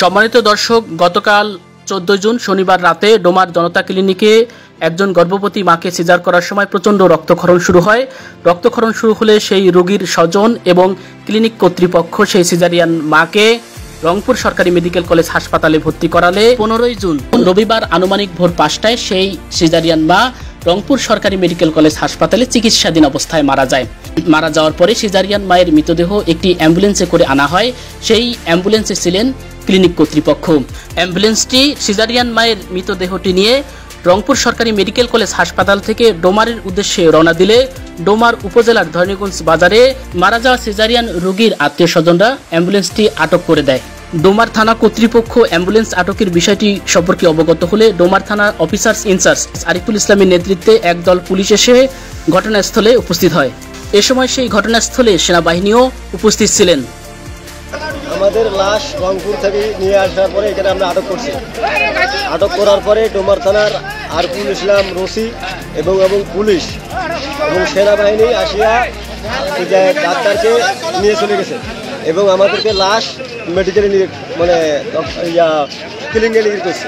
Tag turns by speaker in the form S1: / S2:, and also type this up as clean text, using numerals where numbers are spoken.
S1: সম্মানিত দর্শক, গতকাল 14 জুন শনিবার রাতে ডোমার জনতা ক্লিনিকে একজন গর্ভবতী মাকে সিজার করার সময় প্রচণ্ড রক্তক্ষরণ শুরু হয়। রক্তক্ষরণ শুরু হলে সেই রোগীর স্বজন এবং ক্লিনিক কর্তৃপক্ষ সেই সিজারিয়ান মাকে রংপুর সরকারি মেডিকেল কলেজ হাসপাতালে ভর্তি করালে 15 জুন রবিবার আনুমানিক ভোর 5টায় সেই সিজারিয়ান মা রংপুর সরকারি মেডিকেল কলেজ হাসপাতালে চিকিৎসাধীন অবস্থায় মারা যায়। মারা যাওয়ার পরে সিজারিয়ান মায়ের মৃতদেহ একটি অ্যাম্বুলেন্সে করে আনা হয়। সেই অ্যাম্বুলেন্সে ছিলেন ক্লিনিক কর্তৃপক্ষ। অ্যাম্বুলেন্সটি সিজারিয়ান মায়ের মৃতদেহটি নিয়ে রংপুর সরকারি মেডিকেল কলেজ হাসপাতাল থেকে ডোমারের উদ্দেশ্যে রওনা দিলে ডোমার উপজেলার ধরণীগঞ্জ বাজারে মারা যাওয়া সিজারিয়ান রোগীর আত্মীয় স্বজনরা অ্যাম্বুলেন্সটি আটক করে দেয়। ডোমার থানা কর্তৃপক্ষ অ্যাম্বুলেন্স আটকের বিষয়টি সম্পর্কে অবগত হলে ডোমার থানার অফিসার্স ইনচার্জ আরিফুল ইসলামের নেতৃত্বে একদল পুলিশ এসে ঘটনাস্থলে উপস্থিত হয়। এ সময় সেই ঘটনাস্থলে সেনাবাহিনীও উপস্থিত ছিলেন।
S2: আমাদের লাশ রংপুর থেকে নিয়ে আসার পরে এখানে আমরা আটক করছি। আটক করার পরে ডোমার থানার আরিফুল ইসলাম রশি এবং পুলিশ এবং সেনাবাহিনী আসিয়া ডাক্তারকে নিয়ে চলে গেছে এবং আমাদেরকে লাশ মেডিকেলে নিয়ে ক্লিনিকে নিয়ে করছে।